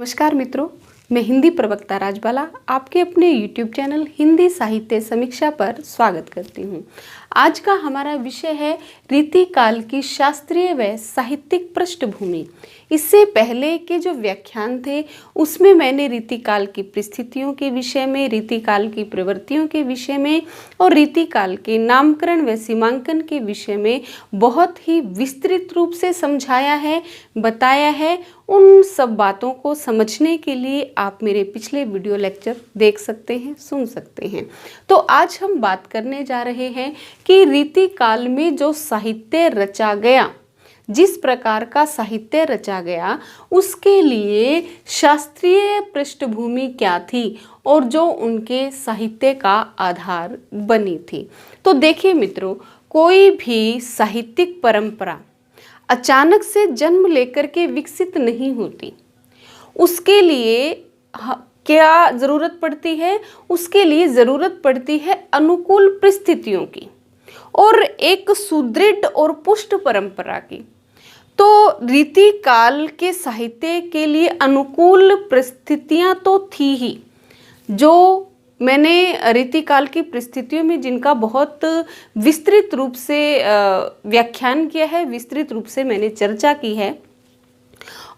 नमस्कार मित्रों, मैं हिंदी प्रवक्ता राजबाला आपके अपने YouTube चैनल हिंदी साहित्य समीक्षा पर स्वागत करती हूँ। आज का हमारा विषय है रीतिकाल की शास्त्रीय व साहित्यिक पृष्ठभूमि। इससे पहले के जो व्याख्यान थे उसमें मैंने रीतिकाल की परिस्थितियों के विषय में, रीतिकाल की प्रवृत्तियों के विषय में और रीतिकाल के नामकरण व सीमांकन के विषय में बहुत ही विस्तृत रूप से समझाया है, बताया है। उन सब बातों को समझने के लिए आप मेरे पिछले वीडियो लेक्चर देख सकते हैं, सुन सकते हैं। तो आज हम बात करने जा रहे हैं कि रीतिकाल में जो साहित्य रचा गया, जिस प्रकार का साहित्य रचा गया, उसके लिए शास्त्रीय पृष्ठभूमि क्या थी और जो उनके साहित्य का आधार बनी थी। तो देखिए मित्रों, कोई भी साहित्यिक परंपरा अचानक से जन्म लेकर के विकसित नहीं होती। उसके लिए क्या ज़रूरत पड़ती है? उसके लिए ज़रूरत पड़ती है अनुकूल परिस्थितियों की और एक सुदृढ़ और पुष्ट परंपरा की। तो रीतिकाल के साहित्य के लिए अनुकूल परिस्थितियां तो थी ही। जो मैंने रीतिकाल की परिस्थितियों में जिनका बहुत विस्तृत रूप से व्याख्यान किया है, विस्तृत रूप से मैंने चर्चा की है।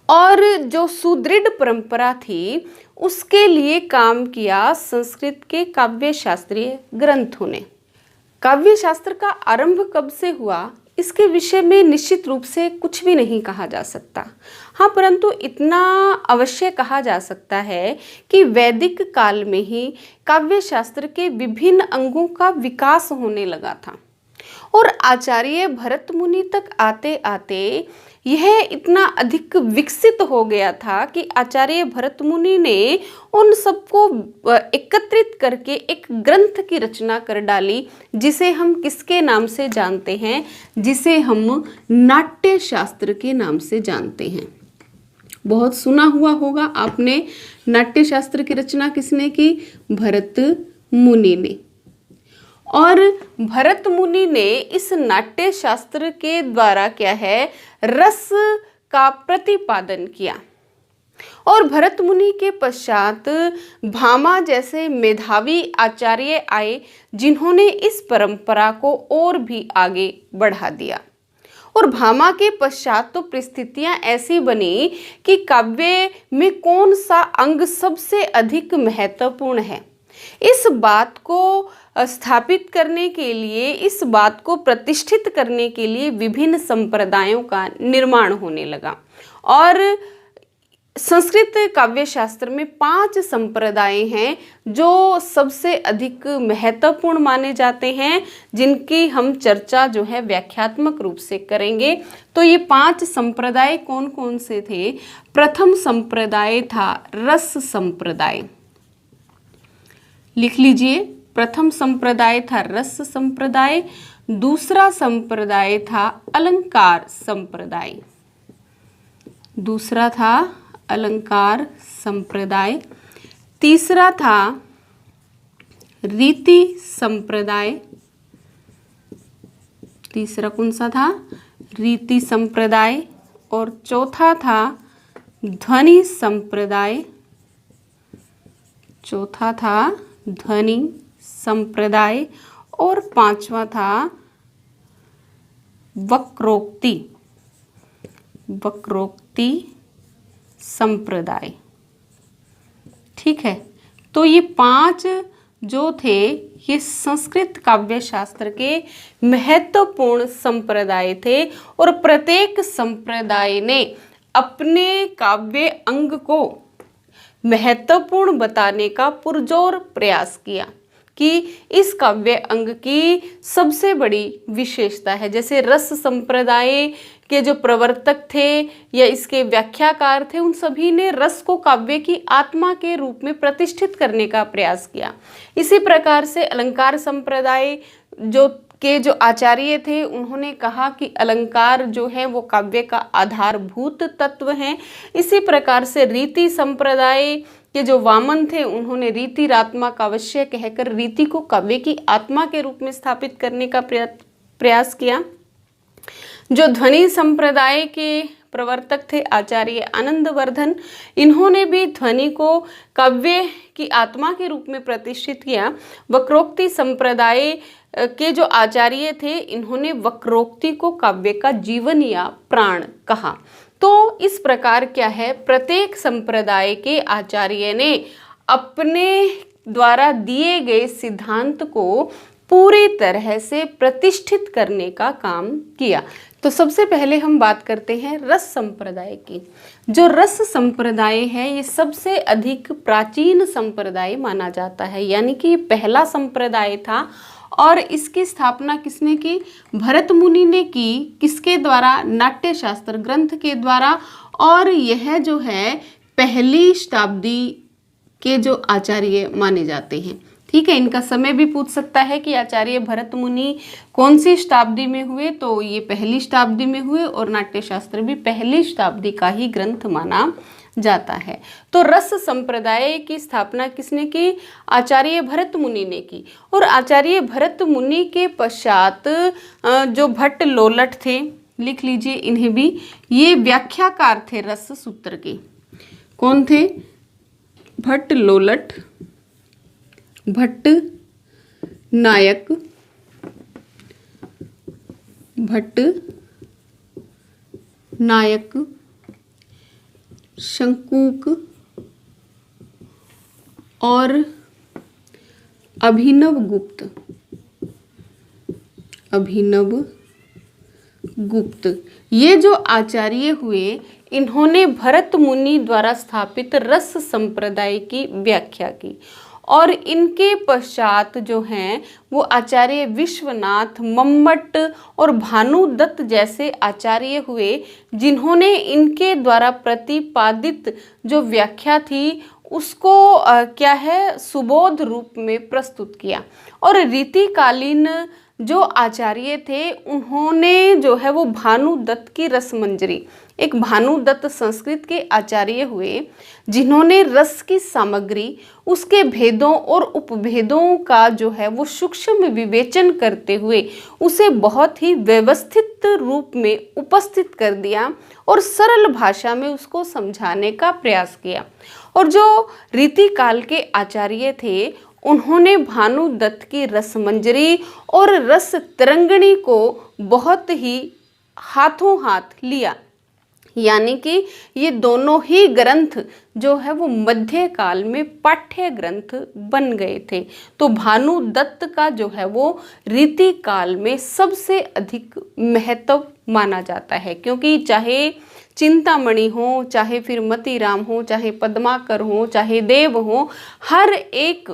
और जो सुदृढ़ परंपरा थी उसके लिए काम किया संस्कृत के काव्य शास्त्रीय ग्रंथों ने। काव्य शास्त्र का आरंभ कब से हुआ, इसके विषय में निश्चित रूप से कुछ भी नहीं कहा जा सकता। हाँ, परंतु इतना अवश्य कहा जा सकता है कि वैदिक काल में ही काव्य शास्त्र के विभिन्न अंगों का विकास होने लगा था और आचार्य भरत मुनि तक आते आते यह इतना अधिक विकसित हो गया था कि आचार्य भरत मुनि ने उन सबको एकत्रित करके एक ग्रंथ की रचना कर डाली, जिसे हम किसके नाम से जानते हैं? जिसे हम नाट्य शास्त्र के नाम से जानते हैं। बहुत सुना हुआ होगा आपने, नाट्य शास्त्र की रचना किसने की? भरत मुनि ने। और भरत मुनि ने इस नाट्य शास्त्र के द्वारा क्या है, रस का प्रतिपादन किया। और भरत मुनि के पश्चात भामा जैसे मेधावी आचार्य आए, जिन्होंने इस परंपरा को और भी आगे बढ़ा दिया। और भामा के पश्चात तो परिस्थितियां ऐसी बनी कि काव्य में कौन सा अंग सबसे अधिक महत्वपूर्ण है, इस बात को स्थापित करने के लिए, इस बात को प्रतिष्ठित करने के लिए विभिन्न संप्रदायों का निर्माण होने लगा। और संस्कृत काव्य शास्त्र में 5 संप्रदाय हैं जो सबसे अधिक महत्वपूर्ण माने जाते हैं, जिनकी हम चर्चा जो है व्याख्यात्मक रूप से करेंगे। तो ये 5 संप्रदाय कौन कौन से थे? प्रथम संप्रदाय था रस संप्रदाय, लिख लीजिए। प्रथम संप्रदाय था रस संप्रदाय। दूसरा संप्रदाय था अलंकार संप्रदाय। दूसरा था अलंकार संप्रदाय। तीसरा था रीति संप्रदाय। तीसरा कौन सा था? रीति संप्रदाय। और चौथा था ध्वनि संप्रदाय। चौथा था ध्वनि संप्रदाय। और 5वां था वक्रोक्ति, वक्रोक्ति संप्रदाय। ठीक है, तो ये 5 जो थे ये संस्कृत काव्य शास्त्र के महत्वपूर्ण संप्रदाय थे। और प्रत्येक संप्रदाय ने अपने काव्य अंग को महत्वपूर्ण बताने का पुरजोर प्रयास किया कि इस काव्य अंग की सबसे बड़ी विशेषता है। जैसे रस संप्रदाय के जो प्रवर्तक थे या इसके व्याख्याकार थे, उन सभी ने रस को काव्य की आत्मा के रूप में प्रतिष्ठित करने का प्रयास किया। इसी प्रकार से अलंकार संप्रदाय जो आचार्य थे, उन्होंने कहा कि अलंकार जो है वो काव्य का आधारभूत तत्व हैं। इसी प्रकार से रीति संप्रदाय के जो वामन थे, उन्होंने रीति रात्मा का अवश्य कहकर रीति को काव्य की आत्मा के रूप में स्थापित करने का प्रयास किया। जो ध्वनि संप्रदाय के प्रवर्तक थे आचार्य आनंदवर्धन। इन्होंने भी ध्वनि को काव्य की आत्मा के रूप में प्रतिष्ठित किया। वक्रोक्ति संप्रदाय के जो आचार्य थे, इन्होंने वक्रोक्ति को काव्य का जीवन या प्राण कहा। तो इस प्रकार क्या है, प्रत्येक संप्रदाय के आचार्य ने अपने द्वारा दिए गए सिद्धांत को पूरी तरह से प्रतिष्ठित करने का काम किया। तो सबसे पहले हम बात करते हैं रस संप्रदाय की। जो रस संप्रदाय है, ये सबसे अधिक प्राचीन संप्रदाय माना जाता है, यानी कि पहला संप्रदाय था। और इसकी स्थापना किसने की? भरत मुनि ने की। किसके द्वारा? नाट्य शास्त्र ग्रंथ के द्वारा। और यह जो है पहली शताब्दी के जो आचार्य माने जाते हैं। ठीक है, इनका समय भी पूछ सकता है कि आचार्य भरत मुनि कौन सी शताब्दी में हुए, तो ये पहली शताब्दी में हुए और नाट्य शास्त्र भी पहली शताब्दी का ही ग्रंथ माना जाता है। तो रस संप्रदाय की स्थापना किसने की? आचार्य भरत मुनि ने की। और आचार्य भरत मुनि के पश्चात जो भट्ट लोलट थे, लिख लीजिए इन्हें भी, ये व्याख्याकार थे रस सूत्र के। कौन थे? भट्ट लोलट, भट्ट नायक, भट्ट नायक, शंकुक और अभिनव गुप्त। अभिनव गुप्त ये जो आचार्य हुए, इन्होंने भरत मुनि द्वारा स्थापित रस संप्रदाय की व्याख्या की। और इनके पश्चात जो हैं वो आचार्य विश्वनाथ, मम्मट और भानुदत्त जैसे आचार्य हुए, जिन्होंने इनके द्वारा प्रतिपादित जो व्याख्या थी उसको क्या है, सुबोध रूप में प्रस्तुत किया। और रीतिकालीन जो आचार्य थे, उन्होंने जो है वो भानुदत्त की रसमंजरी, एक भानुदत्त संस्कृत के आचार्य हुए, जिन्होंने रस की सामग्री, उसके भेदों और उपभेदों का जो है वो सूक्ष्म विवेचन करते हुए उसे बहुत ही व्यवस्थित रूप में उपस्थित कर दिया और सरल भाषा में उसको समझाने का प्रयास किया। और जो रीतिकाल के आचार्य थे, उन्होंने भानुदत्त की रसमंजरी और रस तरंगिणी को बहुत ही हाथों हाथ लिया, यानी कि ये दोनों ही ग्रंथ जो है वो मध्यकाल में पाठ्य ग्रंथ बन गए थे। तो भानुदत्त का जो है वो रीतिकाल में सबसे अधिक महत्व माना जाता है, क्योंकि चाहे चिंतामणि हो, चाहे फिर मतीराम हो, चाहे पद्माकर हो, चाहे देव हो, हर एक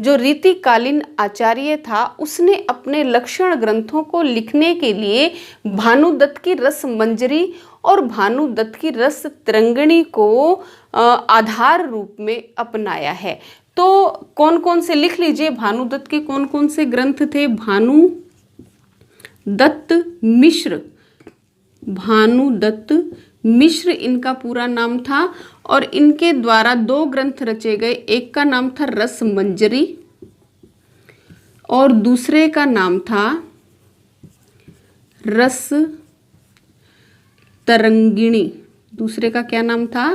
जो रीतिकालीन आचार्य था उसने अपने लक्षण ग्रंथों को लिखने के लिए भानुदत्त की रस मंजरी और भानुदत्त की रस तरंगिणी को आधार रूप में अपनाया है। तो कौन कौन से लिख लीजिए, भानुदत्त के कौन कौन से ग्रंथ थे? भानुदत्त मिश्र, भानुदत्त मिश्र इनका पूरा नाम था। और इनके द्वारा दो ग्रंथ रचे गए, एक का नाम था रस मंजरी और दूसरे का नाम था रस तरंगिणी। दूसरे का क्या नाम था?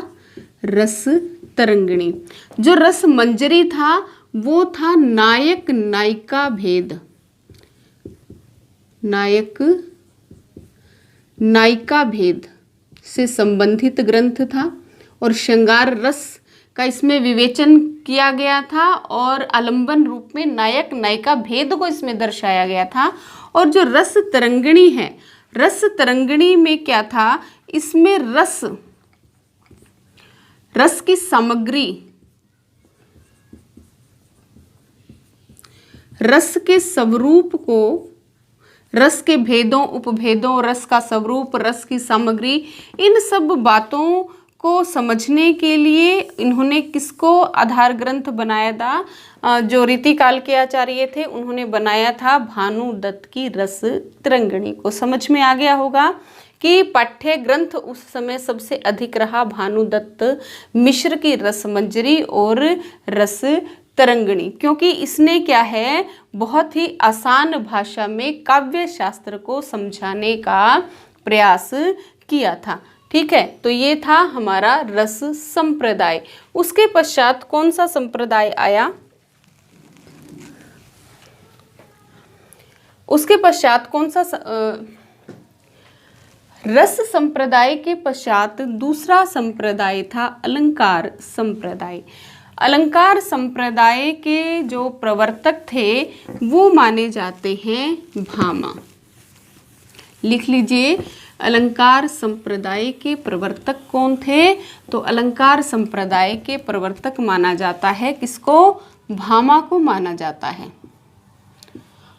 रस तरंगिणी। जो रस मंजरी था वो था नायक नायिका भेद, नायक नायिका भेद से संबंधित ग्रंथ था। और श्रृंगार रस का इसमें विवेचन किया गया था और आलंबन रूप में नायक नायिका भेद को इसमें दर्शाया गया था। और जो रस तरंगिणी है, रस तरंगिणी में क्या था? इसमें रस की सामग्री, रस के स्वरूप को, रस के भेदों उपभेदों, रस का स्वरूप, रस की सामग्री, इन सब बातों को समझने के लिए इन्होंने किसको आधार ग्रंथ बनाया था? जो रीतिकाल के आचार्य थे उन्होंने बनाया था भानुदत्त की रस तरंगिणी को। समझ में आ गया होगा कि पाठ्य ग्रंथ उस समय सबसे अधिक रहा भानुदत्त मिश्र की रसमंजरी और रस तरंगिणी, क्योंकि इसने क्या है, बहुत ही आसान भाषा में काव्य शास्त्र को समझाने का प्रयास किया था। ठीक है, तो ये था हमारा रस संप्रदाय। उसके पश्चात कौन सा संप्रदाय आया? उसके पश्चात कौन सा रस संप्रदाय के पश्चात दूसरा संप्रदाय था अलंकार संप्रदाय। अलंकार संप्रदाय के जो प्रवर्तक थे वो माने जाते हैं भामा। लिख लीजिए, अलंकार संप्रदाय के प्रवर्तक कौन थे? तो अलंकार संप्रदाय के प्रवर्तक माना जाता है किसको? भामा को माना जाता है।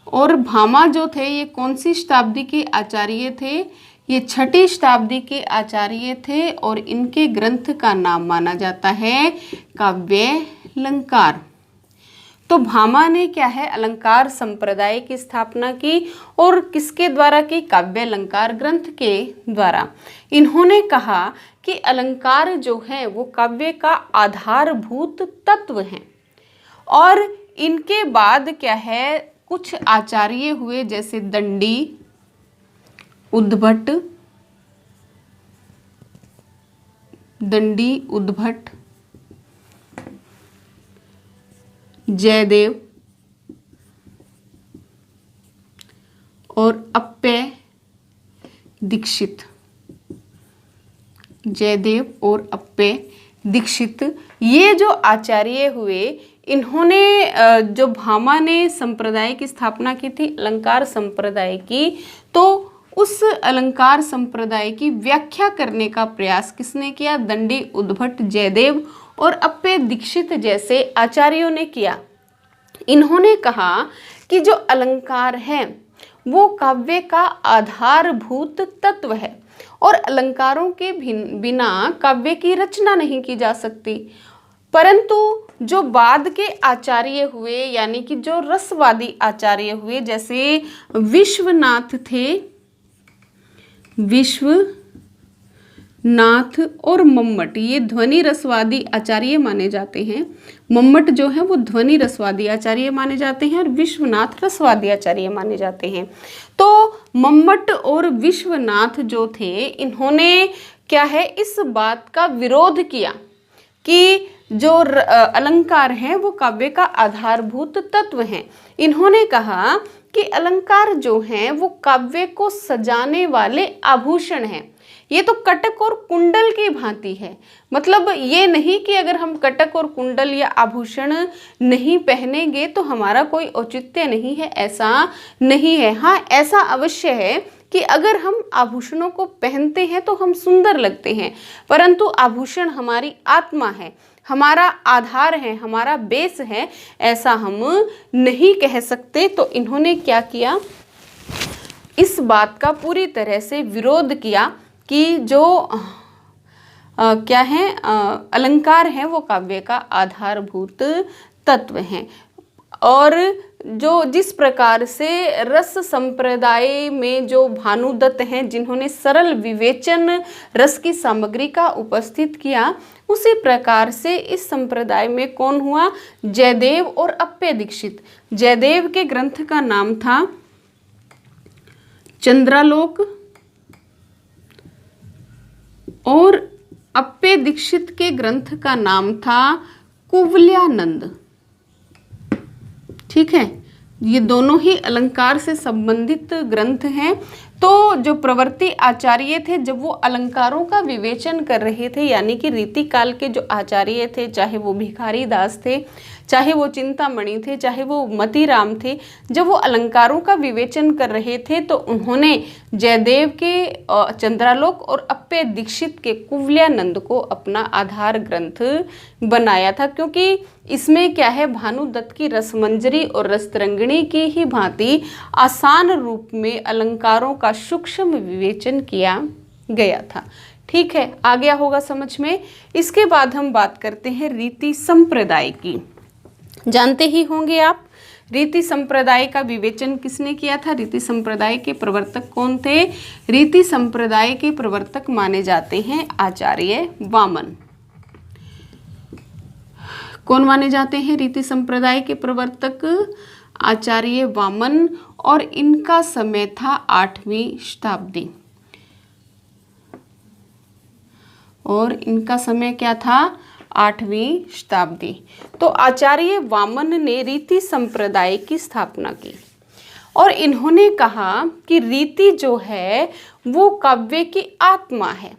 और भामा जो थे ये कौन सी शताब्दी के आचार्य थे? ये 6ठी शताब्दी के आचार्य थे और इनके ग्रंथ का नाम माना जाता है काव्यालंकार। तो भामा ने क्या है, अलंकार संप्रदाय की स्थापना की और किसके द्वारा की? काव्यालंकार ग्रंथ के द्वारा। इन्होंने कहा कि अलंकार जो है वो काव्य का आधारभूत तत्व हैं। और इनके बाद क्या है, कुछ आचार्य हुए जैसे दंडी, उद्भट, जयदेव और अप्पय दीक्षित। जयदेव और अप्पय दीक्षित ये जो आचार्य हुए, इन्होंने जो भामा ने संप्रदाय की स्थापना की थी अलंकार संप्रदाय की, तो उस अलंकार संप्रदाय की व्याख्या करने का प्रयास किसने किया? दंडी, उद्भट, जयदेव और अप्पय दीक्षित जैसे आचार्यों ने किया। इन्होंने कहा कि जो अलंकार है वो काव्य का आधारभूत तत्व है और अलंकारों के बिना काव्य की रचना नहीं की जा सकती। परंतु जो बाद के आचार्य हुए, यानी कि जो रसवादी आचार्य हुए, जैसे विश्वनाथ थे, विश्वनाथ और मम्मट, ये ध्वनि रसवादी आचार्य माने जाते हैं। मम्मट जो है वो ध्वनि रसवादी आचार्य माने जाते हैं और विश्वनाथ रसवादी आचार्य माने जाते हैं। तो मम्मट और विश्वनाथ जो थे, इन्होंने क्या है, इस बात का विरोध किया कि जो अलंकार हैं वो काव्य का आधारभूत तत्व हैं। इन्होंने कहा कि अलंकार जो हैं वो काव्य को सजाने वाले आभूषण हैं। ये तो कटक और कुंडल की भांति है। मतलब ये नहीं कि अगर हम कटक और कुंडल या आभूषण नहीं पहनेंगे तो हमारा कोई औचित्य नहीं है, ऐसा नहीं है। हाँ, ऐसा अवश्य है कि अगर हम आभूषणों को पहनते हैं तो हम सुंदर लगते हैं, परंतु आभूषण हमारी आत्मा है, हमारा आधार है, हमारा बेस है, ऐसा हम नहीं कह सकते। तो इन्होंने क्या किया, इस बात का पूरी तरह से विरोध किया कि जो क्या है, अलंकार है वो काव्य का आधारभूत तत्व हैं। और जो जिस प्रकार से रस संप्रदाय में जो भानुदत्त हैं, जिन्होंने सरल विवेचन रस की सामग्री का उपस्थित किया, उसी प्रकार से इस संप्रदाय में कौन हुआ? जयदेव और अप्पय दीक्षित। जयदेव के ग्रंथ का नाम था चंद्रालोक और अप्पय दीक्षित के ग्रंथ का नाम था कुवलयानंद। ठीक है, ये दोनों ही अलंकार से संबंधित ग्रंथ हैं। तो जो प्रवर्ती आचार्य थे, जब वो अलंकारों का विवेचन कर रहे थे, यानी कि रीति काल के जो आचार्य थे, चाहे वो भिखारी दास थे, चाहे वो चिंतामणि थे, चाहे वो मतीराम थे, जब वो अलंकारों का विवेचन कर रहे थे तो उन्होंने जयदेव के चंद्रालोक और अप्पय दीक्षित के कुवलयानंद को अपना आधार ग्रंथ बनाया था। क्योंकि इसमें क्या है, भानुदत्त की रसमंजरी और रसतरंगिणी की ही भांति आसान रूप में अलंकारों का सूक्ष्म विवेचन किया गया था। ठीक है, आ गया होगा समझ में। इसके बाद हम बात करते हैं रीति संप्रदाय की। जानते ही होंगे आप, रीति संप्रदाय का विवेचन किसने किया था? रीति संप्रदाय के प्रवर्तक कौन थे? रीति संप्रदाय के प्रवर्तक माने जाते हैं आचार्य वामन। कौन माने जाते हैं रीति संप्रदाय के प्रवर्तक? आचार्य वामन। और इनका समय था 8वीं शताब्दी। और इनका समय क्या था, 8वीं शताब्दी। तो आचार्य वामन ने रीति संप्रदाय की स्थापना की और इन्होंने कहा कि रीति जो है वो काव्य की आत्मा है।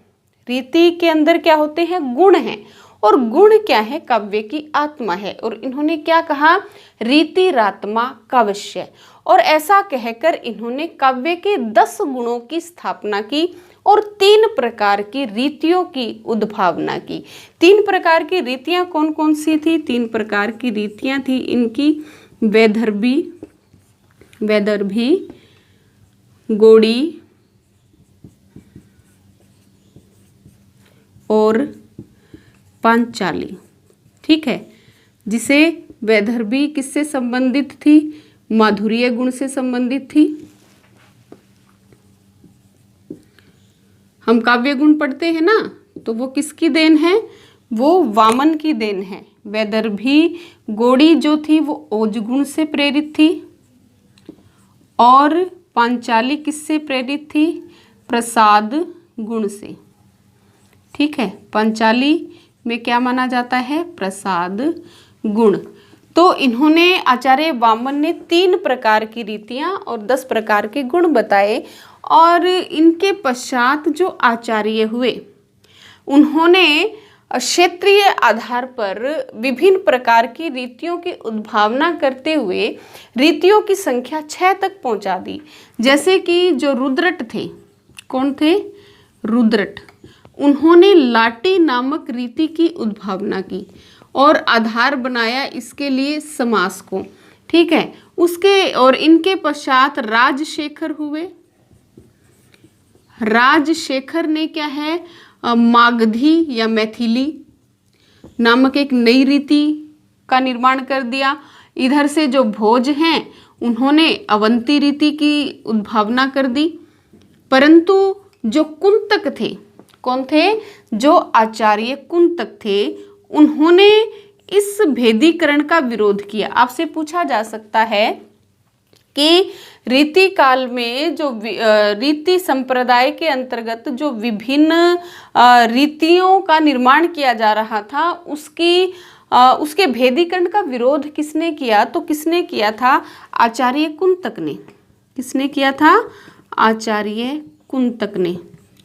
रीति के अंदर क्या होते हैं, गुण हैं, और गुण क्या है, काव्य की आत्मा है। और इन्होंने क्या कहा, रीतिरात्मा काव्य। और ऐसा कहकर इन्होंने काव्य के 10 गुणों की स्थापना की और 3 प्रकार की रीतियों की उद्भावना की। 3 प्रकार की रीतियां कौन कौन सी थी, 3 प्रकार की रीतियां थी इनकी, वैदर्भी, गौड़ी और पांचाली। ठीक है, जिसे वैदर्भी किससे संबंधित थी, माधुर्य गुण से संबंधित थी। हम काव्य गुण पढ़ते हैं ना, तो वो किसकी देन है, वो वामन की देन है। वैदर्भी गौड़ी जो थी वो ओज गुण से प्रेरित थी और पांचाली किससे प्रेरित थी, प्रसाद गुण से। ठीक है, पांचाली में क्या माना जाता है, प्रसाद गुण। तो इन्होंने, आचार्य वामन ने 3 प्रकार की रीतियां और 10 प्रकार के गुण बताए। और इनके पश्चात जो आचार्य हुए उन्होंने क्षेत्रीय आधार पर विभिन्न प्रकार की रीतियों की उद्भावना करते हुए रीतियों की संख्या 6 तक पहुंचा दी। जैसे कि जो रुद्रट थे, कौन थे, रुद्रट, उन्होंने लाटी नामक रीति की उद्भावना की और आधार बनाया इसके लिए समास को। ठीक है, उसके और इनके पश्चात राजशेखर हुए। राजशेखर ने क्या है, मागधी या मैथिली नामक एक नई रीति का निर्माण कर दिया। इधर से जो भोज हैं उन्होंने अवंती रीति की उद्भावना कर दी। परंतु जो कुंतक थे, कौन थे, जो आचार्य कुंतक थे, उन्होंने इस भेदीकरण का विरोध किया। आपसे पूछा जा सकता है कि रीति काल में जो रीति संप्रदाय के अंतर्गत जो विभिन्न रीतियों का निर्माण किया जा रहा था, उसके भेदीकरण का विरोध किसने किया, तो किसने किया था, आचार्य कुंतक ने। किसने किया था, आचार्य कुंतक ने।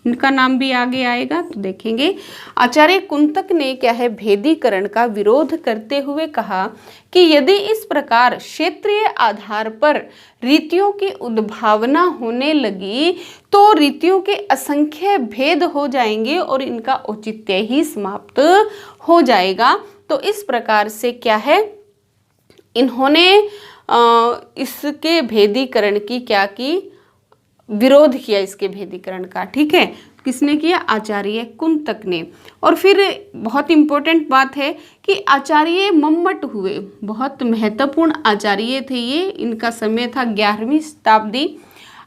इनका नाम भी आगे आएगा तो देखेंगे। आचार्य कुंतक ने क्या है, भेदीकरण का विरोध करते हुए कहा कि यदि इस प्रकार क्षेत्रीय आधार पर रीतियों की उद्भावना होने लगी तो रीतियों के असंख्य भेद हो जाएंगे और इनका औचित्य ही समाप्त हो जाएगा। तो इस प्रकार से क्या है, इन्होंने इसके भेदीकरण की क्या की, विरोध किया इसके भेदीकरण का। ठीक है, किसने किया, आचार्य कुंतक ने। और फिर बहुत इंपॉर्टेंट बात है कि आचार्य मम्मट हुए, बहुत महत्वपूर्ण आचार्य थे ये। इनका समय था 11वीं शताब्दी।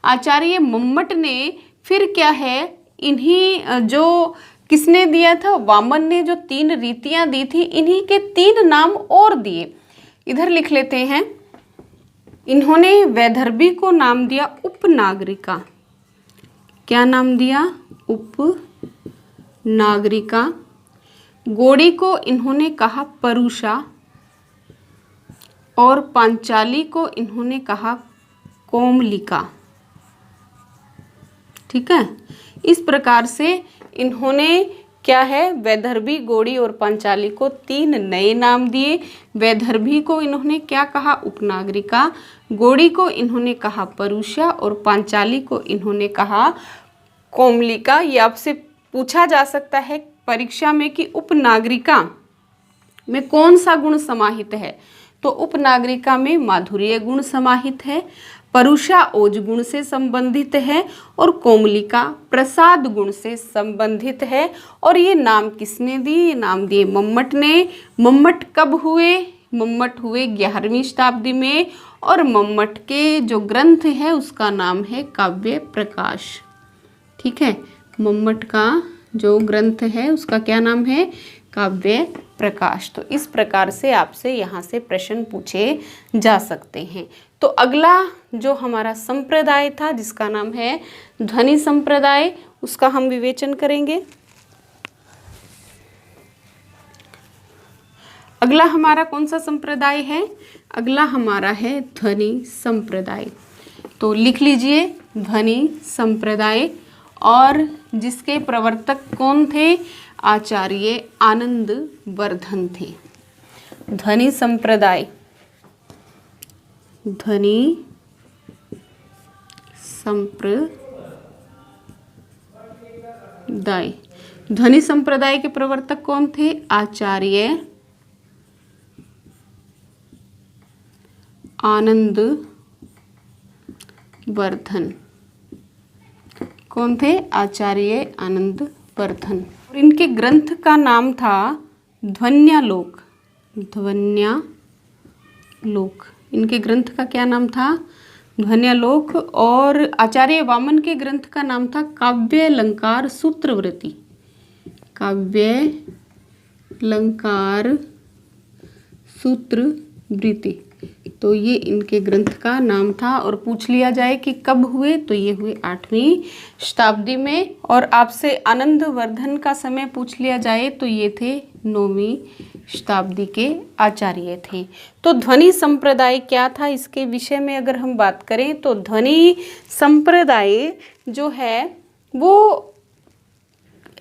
आचार्य मम्मट ने फिर क्या है, इन्हीं जो किसने दिया था, वामन ने जो 3 रीतियां दी थी, इन्हीं के 3 नाम और दिए। इधर लिख लेते हैं। इन्होंने वैदर्भी को नाम दिया उपनागरिका। क्या नाम दिया, उपनागरिका। गौड़ी को इन्होंने कहा परुषा और पांचाली को इन्होंने कहा कोमलिका। ठीक है, इस प्रकार से इन्होंने क्या है, वैदर्भी, गौड़ी और पांचाली को 3 नए नाम दिए। वैदर्भी को इन्होंने क्या कहा, उपनागरिका। गौड़ी को इन्होंने कहा परुषा और पांचाली को इन्होंने कहा कोमलिका। ये आपसे पूछा जा सकता है परीक्षा में कि उपनागरिका में कौन सा गुण समाहित है, तो उपनागरिका में माधुर्य गुण समाहित है, परुषा ओज गुण से संबंधित है और कोमलिका प्रसाद गुण से संबंधित है। और ये नाम किसने दिए, ये नाम दिए मम्मट ने। मम्मट कब हुए, मम्मट हुए 11वीं शताब्दी में। और मम्मट के जो ग्रंथ है उसका नाम है काव्य प्रकाश। ठीक है, मम्मट का जो ग्रंथ है उसका क्या नाम है, काव्य प्रकाश। तो इस प्रकार से आपसे यहाँ से प्रश्न पूछे जा सकते हैं। तो अगला जो हमारा संप्रदाय था जिसका नाम है ध्वनि संप्रदाय, उसका हम विवेचन करेंगे। अगला हमारा कौन सा संप्रदाय है? अगला हमारा है ध्वनि संप्रदाय। तो लिख लीजिए ध्वनि संप्रदाय, और जिसके प्रवर्तक कौन थे? आचार्य आनंद वर्धन थे। ध्वनि संप्रदाय, ध्वनि संप्रदाय, ध्वनि संप्रदाय के प्रवर्तक कौन थे? आचार्य आनंद वर्धन। कौन थे? आचार्य आनंद वर्धन। और इनके ग्रंथ का नाम था ध्वन्यालोक। ध्वन्यालोक, इनके ग्रंथ का क्या नाम था? ध्वन्यालोक। और आचार्य वामन के ग्रंथ का नाम था काव्यालंकार सूत्रवृत्ति। काव्यालंकार सूत्रवृत्ति, तो ये इनके ग्रंथ का नाम था। और पूछ लिया जाए कि कब हुए, तो ये हुए 8वीं शताब्दी में। और आपसे आनंद वर्धन का समय पूछ लिया जाए तो ये थे 9वीं शताब्दी के आचार्य थे। तो ध्वनि संप्रदाय क्या था, इसके विषय में अगर हम बात करें तो ध्वनि संप्रदाय जो है वो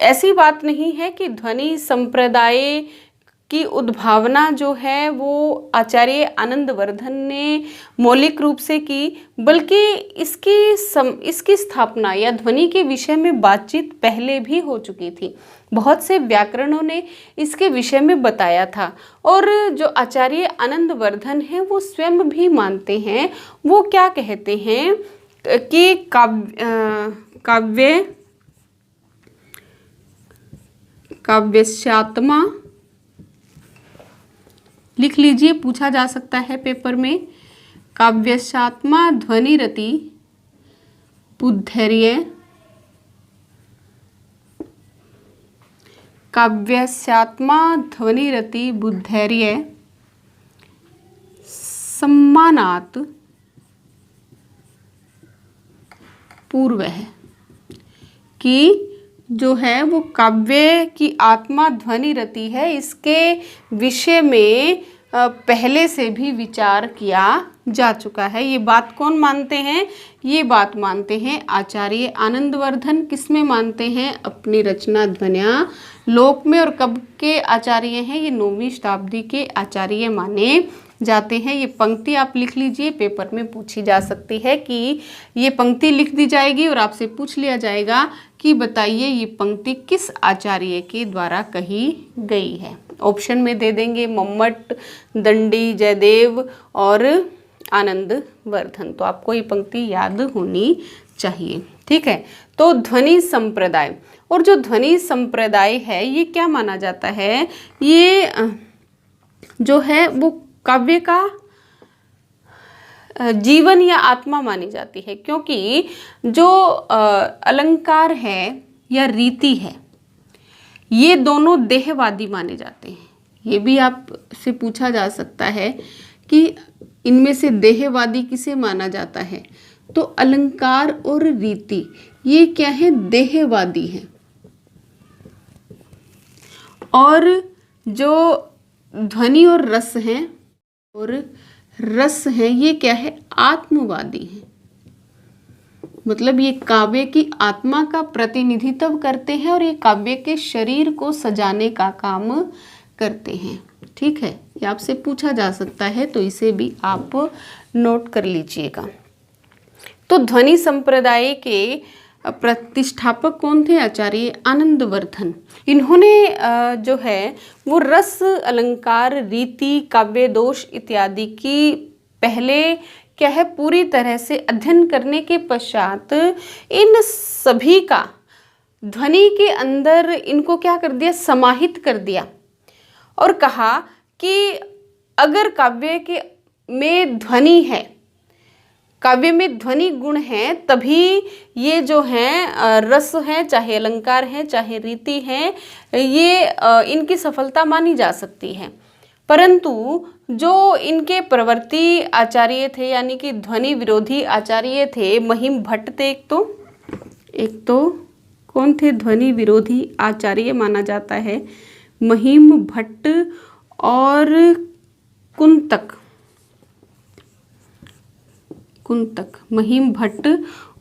ऐसी बात नहीं है कि ध्वनि संप्रदाय की उद्भावना जो है वो आचार्य आनंद वर्धन ने मौलिक रूप से की, बल्कि इसकी स्थापना या ध्वनि के विषय में बातचीत पहले भी हो चुकी थी। बहुत से व्याकरणों ने इसके विषय में बताया था। और जो आचार्य आनंद वर्धन हैं वो स्वयं भी मानते हैं, वो क्या कहते हैं कि काव्यस्यात्मा, लिख लीजिए, पूछा जा सकता है पेपर में, काव्यस्यात्मा ध्वनिरति बुद्धैर्य, काव्यस्यात्मा ध्वनिरति बुद्धैर्य सम्मानात् पूर्व है। कि जो है वो काव्य की आत्मा ध्वनि रति है, इसके विषय में पहले से भी विचार किया जा चुका है। ये बात कौन मानते हैं? ये बात मानते हैं आचार्य आनंद वर्धन। किसमें मानते हैं? अपनी रचना ध्वन्यालोक में। और कब के आचार्य हैं? ये 9वीं शताब्दी के आचार्य माने जाते हैं। ये पंक्ति आप लिख लीजिए, पेपर में पूछी जा सकती है कि ये पंक्ति लिख दी जाएगी और आपसे पूछ लिया जाएगा कि बताइए ये पंक्ति किस आचार्य के द्वारा कही गई है। ऑप्शन में दे देंगे मम्मट, दंडी, जयदेव और आनंद वर्धन। तो आपको ये पंक्ति याद होनी चाहिए। ठीक है, तो ध्वनि संप्रदाय, और जो ध्वनि संप्रदाय है ये क्या माना जाता है? ये जो है वो काव्य का जीवन या आत्मा मानी जाती है, क्योंकि जो अलंकार है या रीति है ये दोनों देहवादी माने जाते हैं। ये भी आपसे पूछा जा सकता है कि इनमें से देहवादी किसे माना जाता है? तो अलंकार और रीति ये क्या है? देहवादी है। और जो ध्वनि और रस हैं ये क्या है? आत्मवादी है। मतलब ये काव्य की आत्मा का प्रतिनिधित्व करते हैं और ये काव्य के शरीर को सजाने का काम करते हैं। ठीक है, ये आपसे पूछा जा सकता है, तो इसे भी आप नोट कर लीजिएगा। तो ध्वनि संप्रदाय के प्रतिष्ठापक कौन थे? आचार्य आनंद वर्धन। इन्होंने जो है वो रस, अलंकार, रीति, काव्य दोष इत्यादि की पहले क्या है पूरी तरह से अध्ययन करने के पश्चात इन सभी का ध्वनि के अंदर इनको क्या कर दिया? समाहित कर दिया। और कहा कि अगर काव्य के में ध्वनि है, काव्य में ध्वनि गुण है, तभी ये जो हैं रस हैं, चाहे अलंकार हैं, चाहे रीति हैं, ये इनकी सफलता मानी जा सकती है। परंतु जो इनके प्रवर्ती आचार्य थे, यानी कि ध्वनि विरोधी आचार्य थे, महिम भट्ट थे एक तो कौन थे? ध्वनि विरोधी आचार्य माना जाता है महिम भट्ट और कुंतक, कुंतक, महिम भट्ट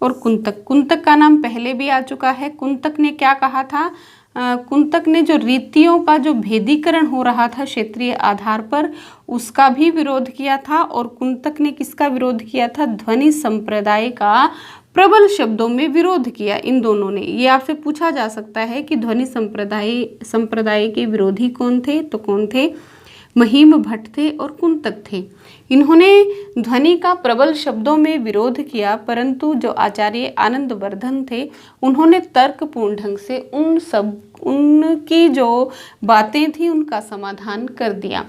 और कुंतक। कुंतक का नाम पहले भी आ चुका है। कुंतक ने क्या कहा था? कुंतक ने जो रीतियों का जो भेदीकरण हो रहा था क्षेत्रीय आधार पर, उसका भी विरोध किया था। और कुंतक ने किसका विरोध किया था? ध्वनि संप्रदाय का प्रबल शब्दों में विरोध किया इन दोनों ने। ये आपसे पूछा जा सकता है कि ध्वनि संप्रदाय के विरोधी कौन थे? तो कौन थे? महिम भट्ट थे और कुंतक थे। इन्होंने ध्वनि का प्रबल शब्दों में विरोध किया, परंतु जो आचार्य आनंदवर्धन थे उन्होंने तर्कपूर्ण ढंग से उनकी जो बातें थी उनका समाधान कर दिया।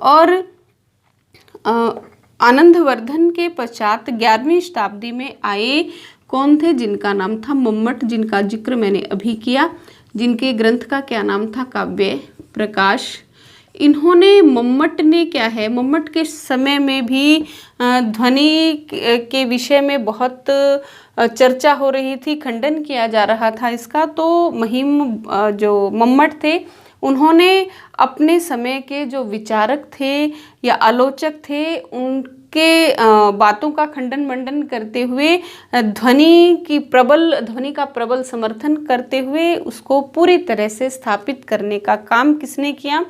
और आनंदवर्धन के पश्चात 11वीं शताब्दी में आए कौन थे? जिनका नाम था मम्मट, जिनका जिक्र मैंने अभी किया, जिनके ग्रंथ का क्या नाम था? काव्य प्रकाश। इन्होंने, मम्मट ने क्या है, मम्मट के समय में भी ध्वनि के विषय में बहुत चर्चा हो रही थी, खंडन किया जा रहा था इसका। तो जो मम्मट थे उन्होंने अपने समय के जो विचारक थे या आलोचक थे उनके बातों का खंडन मंडन करते हुए ध्वनि का प्रबल समर्थन करते हुए उसको पूरी तरह से स्थापित करने का काम किसने किया?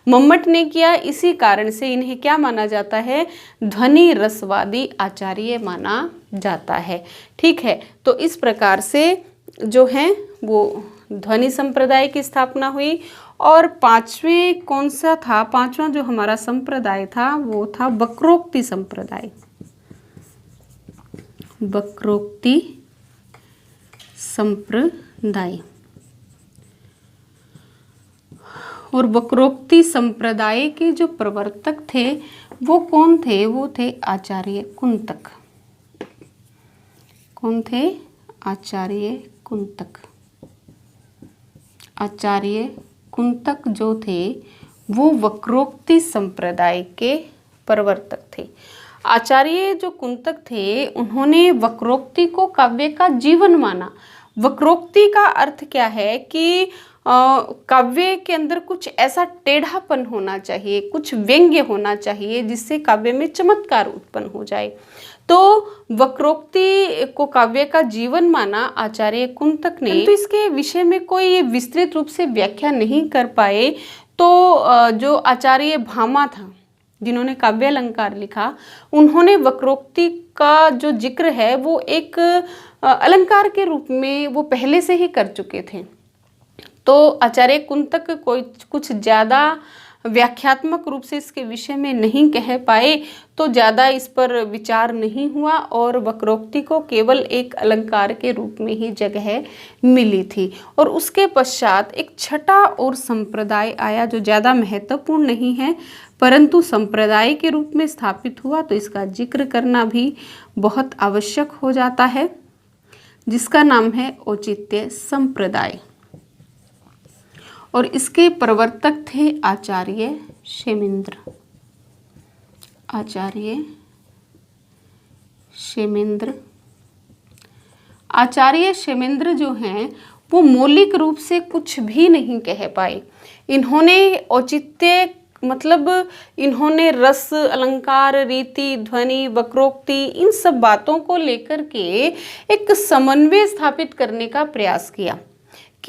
मम्मट ने किया। इसी कारण से इन्हें क्या माना जाता है? ध्वनि रसवादी आचार्य माना जाता है। ठीक है, तो इस प्रकार से जो है वो ध्वनि संप्रदाय की स्थापना हुई। और पांचवें कौन सा था? पांचवा जो हमारा संप्रदाय था वो था वक्रोक्ति संप्रदाय। वक्रोक्ति संप्रदाय। और वक्रोक्ति संप्रदाय के जो प्रवर्तक थे वो कौन थे? वो थे आचार्य कुंतक। कौन थे? आचार्य कुंतक। आचार्य कुंतक जो थे वो वक्रोक्ति संप्रदाय के प्रवर्तक थे। आचार्य जो कुंतक थे उन्होंने वक्रोक्ति को काव्य का जीवन माना। वक्रोक्ति का अर्थ क्या है कि काव्य के अंदर कुछ ऐसा टेढ़ापन होना चाहिए, कुछ व्यंग्य होना चाहिए जिससे काव्य में चमत्कार उत्पन्न हो जाए। तो वक्रोक्ति को काव्य का जीवन माना आचार्य कुंतक ने। तो इसके विषय में कोई विस्तृत रूप से व्याख्या नहीं कर पाए। तो जो आचार्य भामा था जिन्होंने काव्य अलंकार लिखा, उन्होंने वक्रोक्ति का जो जिक्र है वो एक अलंकार के रूप में वो पहले से ही कर चुके थे। तो आचार्य कुंतक कोई कुछ ज़्यादा व्याख्यात्मक रूप से इसके विषय में नहीं कह पाए, तो ज़्यादा इस पर विचार नहीं हुआ और वक्रोक्ति को केवल एक अलंकार के रूप में ही जगह मिली थी। और उसके पश्चात एक छठा और संप्रदाय आया जो ज़्यादा महत्वपूर्ण नहीं है परंतु संप्रदाय के रूप में स्थापित हुआ, तो इसका जिक्र करना भी बहुत आवश्यक हो जाता है, जिसका नाम है औचित्य संप्रदाय। और इसके प्रवर्तक थे आचार्य क्षेमेंद्र। आचार्य क्षेमेंद्र। आचार्य क्षेमेंद्र जो हैं वो मौलिक रूप से कुछ भी नहीं कह पाए। इन्होंने औचित्य मतलब इन्होंने रस, अलंकार, रीति, ध्वनि, वक्रोक्ति इन सब बातों को लेकर के एक समन्वय स्थापित करने का प्रयास किया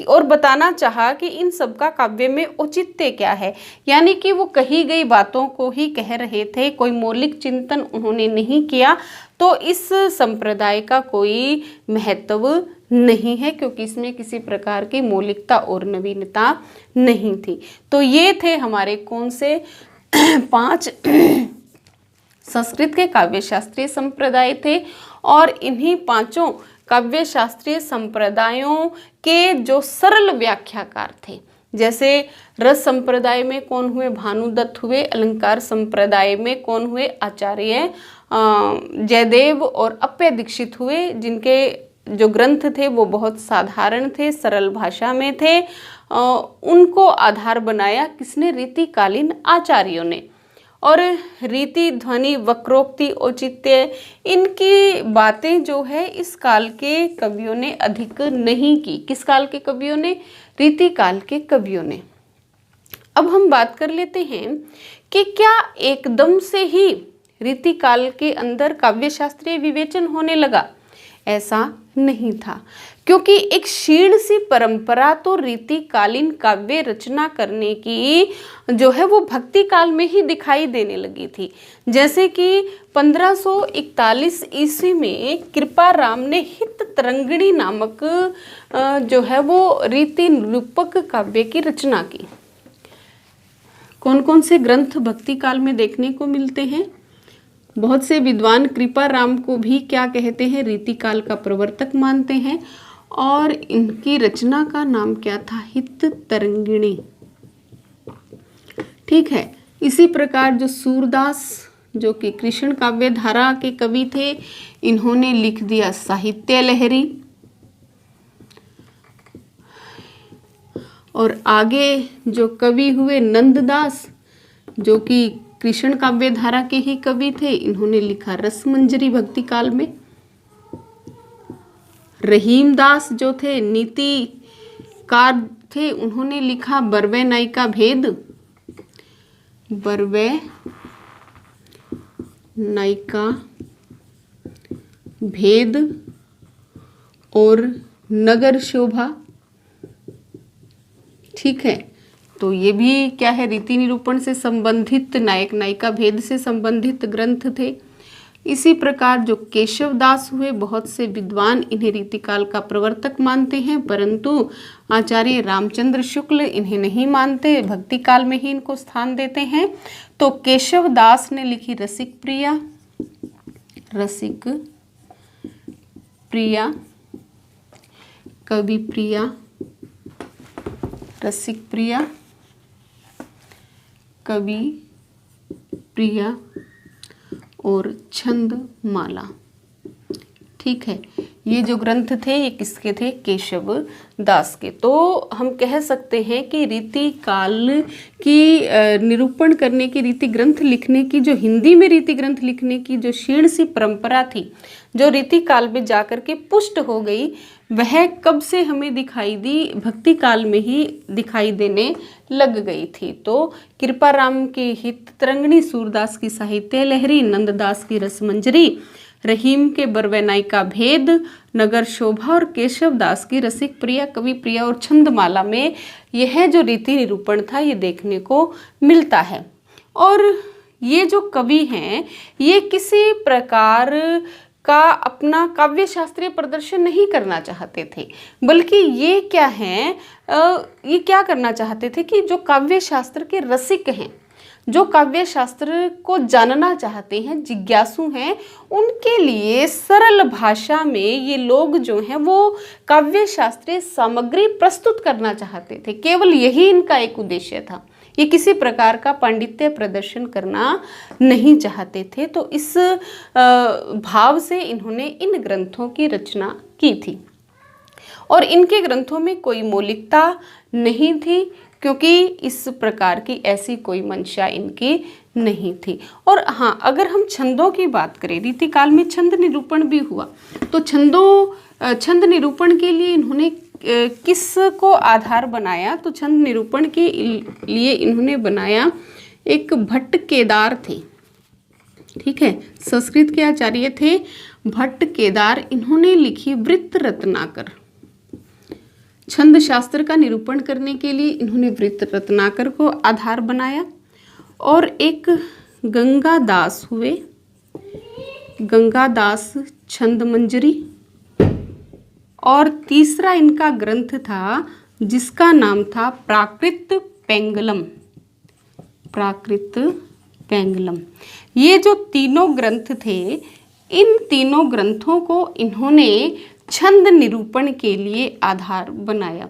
और बताना चाहा कि इन सब का काव्य में औचित्य क्या है, यानी कि वो कही गई बातों को ही कह रहे थे, कोई मौलिक चिंतन उन्होंने नहीं किया। तो इस संप्रदाय का कोई महत्व नहीं है क्योंकि इसमें किसी प्रकार की मौलिकता और नवीनता नहीं थी। तो ये थे हमारे कौन से 5 संस्कृत के काव्य शास्त्रीय संप्रदाय थे। और इन्हीं 5 काव्य शास्त्रीय संप्रदायों के जो सरल व्याख्याकार थे, जैसे रस संप्रदाय में कौन हुए? भानुदत्त हुए। अलंकार संप्रदाय में कौन हुए? आचार्य जयदेव और अप्य दीक्षित हुए, जिनके जो ग्रंथ थे वो बहुत साधारण थे, सरल भाषा में थे। उनको आधार बनाया किसने? रीतिकालीन आचार्यों ने। और रीति, ध्वनि, वक्रोक्ति, औचित्य इनकी बातें जो है इस काल के कवियों ने अधिक नहीं की। किस काल के कवियों ने? रीति काल के कवियों ने। अब हम बात कर लेते हैं कि क्या एकदम से ही रीतिकाल के अंदर काव्य शास्त्रीय विवेचन होने लगा? ऐसा नहीं था, क्योंकि एक क्षीण सी परंपरा तो रीतिकालीन काव्य रचना करने की जो है वो भक्ति काल में ही दिखाई देने लगी थी। जैसे कि 1541 ईस्वी में कृपाराम ने हित तरंगिणी नामक जो है वो रीति निरूपक काव्य की रचना की। कौन कौन से ग्रंथ भक्ति काल में देखने को मिलते हैं? बहुत से विद्वान कृपाराम को भी क्या कहते हैं? रीतिकाल का प्रवर्तक मानते हैं, और इनकी रचना का नाम क्या था? हित तरंगिणी। ठीक है। इसी प्रकार जो सूरदास, जो कि कृष्ण काव्य धारा के कवि थे, इन्होंने लिख दिया साहित्य लहरी। और आगे जो कवि हुए नंददास, जो कि कृष्ण काव्य धारा के ही कवि थे, इन्होंने लिखा रसमंजरी भक्ति काल में। रहीमदास जो थे नीतिकार थे, उन्होंने लिखा बरवे नायिका भेद, बरवे नायिका भेद और नगर शोभा। ठीक है, तो ये भी क्या है? रीति निरूपण से संबंधित, नायक नायिका भेद से संबंधित ग्रंथ थे। इसी प्रकार जो केशव दास हुए, बहुत से विद्वान इन्हें रीतिकाल का प्रवर्तक मानते हैं, परंतु आचार्य रामचंद्र शुक्ल इन्हें नहीं मानते, भक्ति काल में ही इनको स्थान देते हैं। तो केशव दास ने लिखी रसिक प्रिया, रसिक प्रिया, कवि प्रिया, रसिक प्रिया, कवि प्रिया और छंद माला। ठीक है, ये जो ग्रंथ थे ये किसके थे? केशव दास के। तो हम कह सकते हैं कि रीति काल की निरूपण करने की, रीति ग्रंथ लिखने की, जो हिंदी में रीति ग्रंथ लिखने की जो क्षीण सी परंपरा थी, जो रीति काल में जाकर के पुष्ट हो गई, वह कब से हमें दिखाई दी? भक्ति काल में ही दिखाई देने लग गई थी। तो कृपाराम की हित तरंगिणी, सूरदास की साहित्य लहरी, नंददास की रसमंजरी, रहीम के बरवे नायिका भेद, नगर शोभा और केशव दास की रसिक प्रिया, कवि प्रिया और छंदमाला में यह जो रीति निरूपण था ये देखने को मिलता है। और ये जो कवि हैं ये किसी प्रकार का अपना काव्य शास्त्रीय प्रदर्शन नहीं करना चाहते थे, बल्कि ये क्या है, ये क्या करना चाहते थे कि जो काव्य शास्त्र के रसिक हैं, जो काव्य शास्त्र को जानना चाहते हैं, जिज्ञासु हैं, उनके लिए सरल भाषा में ये लोग जो हैं वो काव्य शास्त्रीय सामग्री प्रस्तुत करना चाहते थे। केवल यही इनका एक उद्देश्य था, ये किसी प्रकार का पांडित्य प्रदर्शन करना नहीं चाहते थे। तो इस भाव से इन्होंने इन ग्रंथों की रचना की थी, और इनके ग्रंथों में कोई मौलिकता नहीं थी, क्योंकि इस प्रकार की ऐसी कोई मंशा इनकी नहीं थी। और हाँ, अगर हम छंदों की बात करें, रीतिकाल में छंद निरूपण भी हुआ, तो छंद निरूपण के लिए इन्होंने किस को आधार बनाया? तो छंद निरूपण के लिए इन्होंने बनाया एक भट्ट केदार थे। ठीक है, संस्कृत के आचार्य थे भट्ट केदार, इन्होंने लिखी वृत्त रत्नाकर। छंद शास्त्र का निरूपण करने के लिए इन्होंने वृत्त रत्नाकर को आधार बनाया। और एक गंगादास हुए, गंगादास छंद मंजरी। और तीसरा इनका ग्रंथ था जिसका नाम था प्राकृत पेंगलम, प्राकृत पेंगलम। ये जो तीनों ग्रंथ थे, इन तीनों ग्रंथों को इन्होंने छंद निरूपण के लिए आधार बनाया।